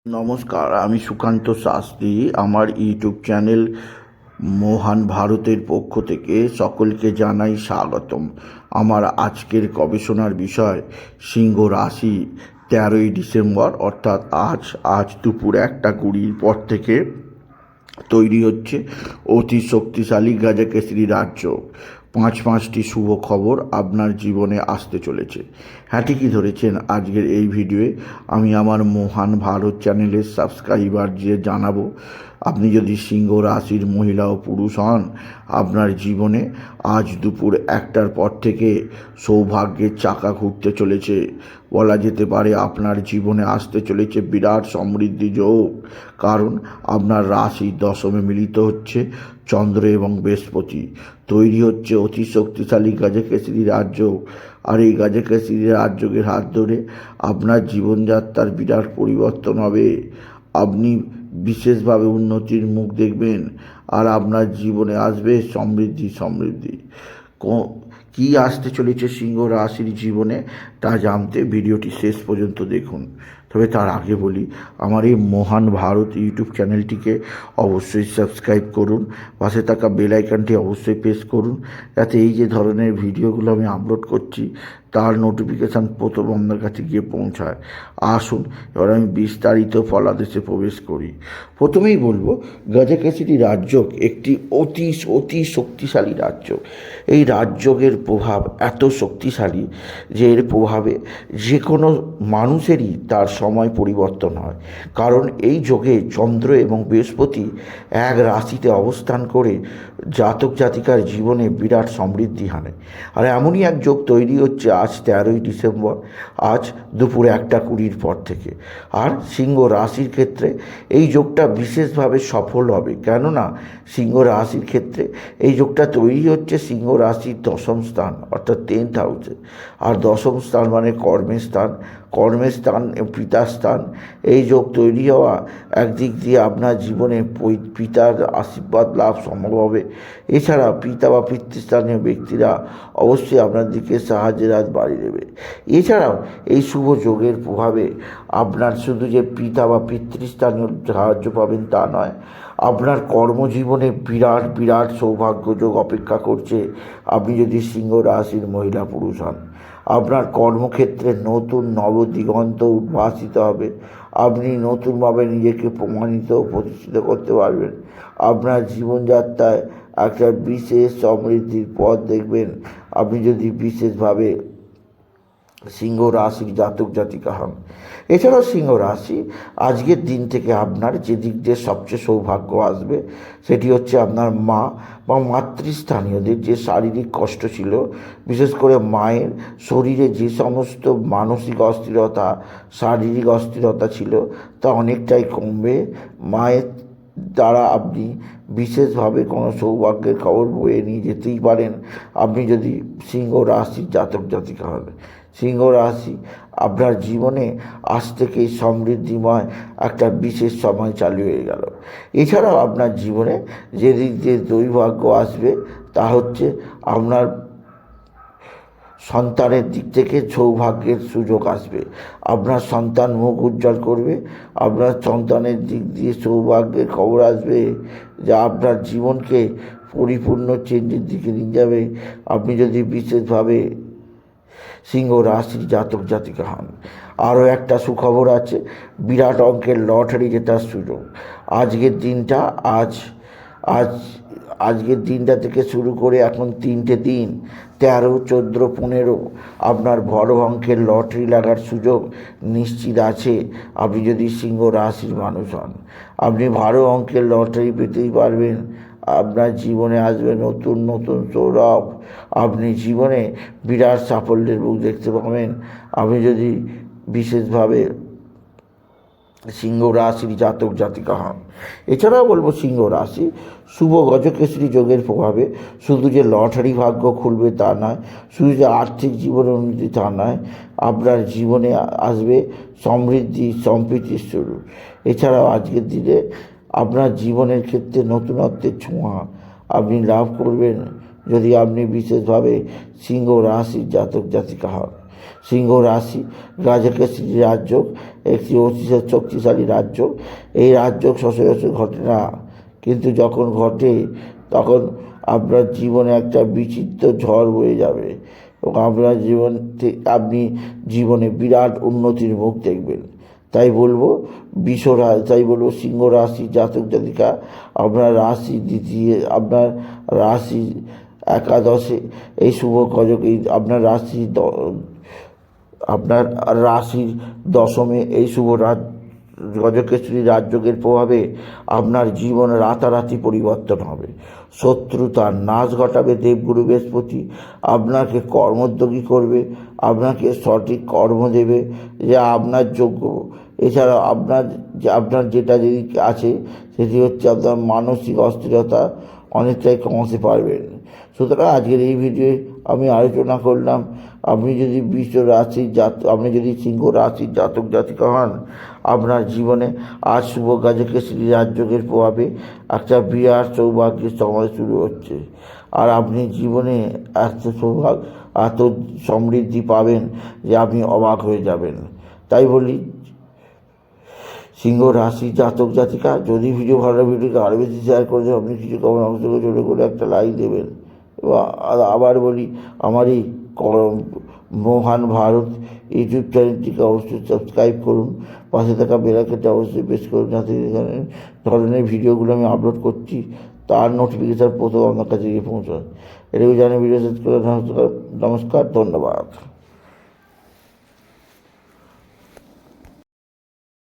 নমস্কার, আমি সুকান্ত শাস্ত্রী। আমার ইউটিউব চ্যানেল মহান ভারতের পক্ষ থেকে সকলকে জানাই স্বাগতম। আমার আজকের গবেষণার বিষয় সিংহ রাশি 13ই ডিসেম্বর অর্থাৎ আজ দুপুর 1:20 পর থেকে তৈরি হচ্ছে অতি শক্তিশালী গজকেসরি রাজযোগ। পাঁচটি শুভ খবর আপনার জীবনে আসতে চলেছে। হ্যাঁ, ঠিকই ধরেছেন। আজকের এই ভিডিওয়ে আমি আমার মহান ভারত চ্যানেলের সাবস্ক্রাইবার যে জানাবো, আপনি যদি সিংহ রাশির মহিলা ও পুরুষ হন, আপনার জীবনে আজ দুপুর 1টার পর থেকে সৌভাগ্যের চাকা ঘুরতে চলেছে। বলা যেতে পারে আপনার জীবনে আসতে চলেছে বিরাট সমৃদ্ধি যোগ। কারণ আপনার রাশি দশমে মিলিত হচ্ছে চন্দ্র এবং বৃহস্পতি। তৈরি হচ্ছে অতি শক্তিশালী গজকেসরি রাজযোগ। আর এই গজকেসরি রাজযোগের হাত ধরে আপনার জীবনযাত্রার বিরাট পরিবর্তন হবে। আপনি বিশেষভাবে উন্নতির মুখ দেখবেন আর আপনার জীবনে আসবে সমৃদ্ধি। কি আসতে চলেছে সিংহ রাশির জীবনে তা জানতে ভিডিওটি শেষ পর্যন্ত দেখুন। তবে তার আগে বলি, আমার এই মহান ভারত ইউটিউব চ্যানেলটিকে অবশ্যই সাবস্ক্রাইব করুন, পাশে থাকা বেল আইকনটি অবশ্যই প্রেস করুন, যাতে এই যে ধরনের ভিডিওগুলো আমি আপলোড করছি তার নোটিফিকেশান প্রথম আপনার কাছে গিয়ে পৌঁছায়। আসুন এবার আমি বিস্তারিত ফলাদেশে প্রবেশ করি। প্রথমেই বলবো, গজকেসরি রাজযোগ একটি অতি শক্তিশালী রাজযোগ। এই রাজযোগের প্রভাব এত শক্তিশালী যে এর প্রভাবে যে কোনো মানুষেরই তার সময় পরিবর্তন হয়। কারণ এই যোগে চন্দ্র এবং বৃহস্পতি এক রাশিতে অবস্থান করে জাতক জাতিকার জীবনে বিরাট সমৃদ্ধি আনে। আর এমনই এক যোগ তৈরি হচ্ছে আজ 13ই ডিসেম্বর, আজ দুপুর 1:20 পর থেকে। আর সিংহ রাশির ক্ষেত্রে এই যোগটা বিশেষভাবে সফল হবে, কেননা সিংহ রাশির ক্ষেত্রে এই যোগটা তৈরি হচ্ছে সিংহ রাশির দশম স্থান অর্থাৎ 10th হাউসে। আর দশম স্থান মানে কর্মের স্থান, পিতার স্থান। এই যোগ তৈরি হওয়া একদিক দিয়ে আপনার জীবনে পিতার আশীর্বাদ লাভ সম্ভব হবে। এছাড়া পিতা বা পিতৃস্থানীয় ব্যক্তিরা অবশ্যই আপনার দিকে সাহায্যের হাত বাড়িয়ে দেবে। এছাড়াও এই শুভ যোগের প্রভাবে আপনার শুধু যে পিতা বা পিতৃস্থানীয় সাহায্য পাবেন তা নয়, আপনার কর্মজীবনে বিরাট সৌভাগ্য যোগ অপেক্ষা করছে। আপনি যদি সিংহ রাশির মহিলা পুরুষ হন, আপনার কর্মক্ষেত্রে নতুন নবদিগন্ত উদ্ভাসিত হবে। আপনি নতুনভাবে নিজেকে প্রমাণিত ও প্রতিষ্ঠিত করতে পারবেন। আপনার জীবনযাত্রায় একটা বিশেষ সমৃদ্ধির পথ দেখবেন আপনি যদি বিশেষভাবে সিংহ রাশির জাতক জাতিকা হন। এছাড়াও সিংহ রাশি আজকের দিন থেকে আপনার যে দিক দিয়ে সবচেয়ে সৌভাগ্য আসবে সেটি হচ্ছে আপনার মা বা মাতৃস্থানীয়দের যে শারীরিক কষ্ট ছিল, বিশেষ করে মায়ের শরীরে যে সমস্ত মানসিক অস্থিরতা, শারীরিক অস্থিরতা ছিল তা অনেকটাই কমবে। মায়ের দ্বারা আপনি বিশেষভাবে কোনো সৌভাগ্যের খবর বয়ে নিয়ে যেতেই পারেন আপনি যদি সিংহ রাশির জাতক জাতিকা হন। সিংহ রাশি আপনার জীবনে আজ থেকেই সমৃদ্ধিময় একটা বিশেষ সময় চালু হয়ে গেল। এছাড়াও আপনার জীবনে যে দিক দিয়ে দৈভাগ্য আসবে তা হচ্ছে আপনার সন্তানের দিক থেকে সৌভাগ্যের সুযোগ আসবে। আপনার সন্তান মুখ উজ্জ্বল করবে, আপনার সন্তানের দিক দিয়ে সৌভাগ্যের খবর আসবে যা আপনার জীবনকে পরিপূর্ণ চেঞ্জের দিকে নিয়ে যাবে আপনি যদি বিশেষভাবে সিংহ রাশির জাতক জাতিকা হন। আরও একটা সুখবর আছে, বিরাট অঙ্কের লটারি জেতার সুযোগ। আজকের দিনটা থেকে শুরু করে এখন 3টে দিন 13, 14, 15 আপনার বড় অঙ্কের লটারি লাগার সুযোগ নিশ্চিত আছে। আপনি যদি সিংহ রাশির মানুষ হন, আপনি বড় অঙ্কের লটারি পেতেই পারবেন। আপনার জীবনে আসবে নতুন সৌরভ। আপনি জীবনে বিরাট সাফল্যের মুখ দেখতে পাবেন আপনি যদি বিশেষভাবে সিংহ রাশির জাতক জাতিকা হন। এছাড়াও বলবো, সিংহ রাশি শুভ গজকেসরি যোগের প্রভাবে শুধু যে লটারি ভাগ্য খুলবে তা নয়, শুধু যে আর্থিক জীবনের উন্নতি তা নয়, আপনার জীবনে আসবে সমৃদ্ধি সম্প্রীতির শুরু। এছাড়াও আজকের দিনে আপনার জীবনের ক্ষেত্রে নতুনত্বের ছোঁয়া আপনি লাভ করবেন যদি আপনি বিশেষভাবে সিংহ রাশির জাতক জাতিকা হন। সিংহ রাশি গাজকেশরী রাজযোগ একটি অতি শক্তিশালী রাজযোগ। এই রাজযোগ সচরাচর ঘটে না, কিন্তু যখন ঘটে তখন আপনার জীবনে একটা বিচিত্র ঝড় বয়ে যাবে এবং আপনার আপনি জীবনে বিরাট উন্নতির মুখ দেখবেন। তাই বলবো সিংহ রাশি জাতক জাতিকা, আপনার রাশি দ্বিতীয়, আপনার রাশি একাদশে এই শুভ গজক, এই আপনার রাশির দশমে এই শুভ গজকেশরী রাজযোগের প্রভাবে আপনার জীবন রাতারাতি পরিবর্তন হবে। শত্রুতার নাশ ঘটাবে দেবগুরু বৃহস্পতি, আপনাকে কর্মোদ্যোগী করবে, আপনাকে সঠিক কর্ম দেবে যা আপনার যোগ্য। এছাড়া আপনার যেটা যদি আছে সেটি হচ্ছে আপনার মানসিক অস্থিরতা অনেকটাই কমাতে পারবেন। সুতরাং আজকের এই ভিডিওয়ে আমি আলোচনা করলাম, আপনি যদি সিংহ রাশির জাতক জাতিকা হন, আপনার জীবনে আজ শুভ গজকেশরী রাজযোগের প্রভাবে একটা বিরাট সৌভাগ্যের সময় শুরু হচ্ছে, আর আপনি জীবনে এত সমৃদ্ধি পাবেন যে আপনি অবাক হয়ে যাবেন। তাই বলি, সিংহ রাশি জাতক জাতিকা, যদি ভিডিও ভালো লাগে ভিডিওকে আরও বেশি শেয়ার করে দেবেন, আপনি কিছু কমেন্ট অংশ করে ছোটো করে একটা লাইক দেবেন। এবং আবার বলি, আমার এই মহান ভারত ইউটিউব চ্যানেলটিকে অবশ্যই সাবস্ক্রাইব করুন, পাশে থাকা বেল আইকনটা অবশ্যই প্রেস করুন, যাতে এখানে ধরনের ভিডিওগুলো আমি আপলোড করছি তার নোটিফিকেশান প্রথম আপনার কাছে গিয়ে পৌঁছায়। এটুকু জানিয়ে ভিডিও শেষ করে নমস্কার, ধন্যবাদ।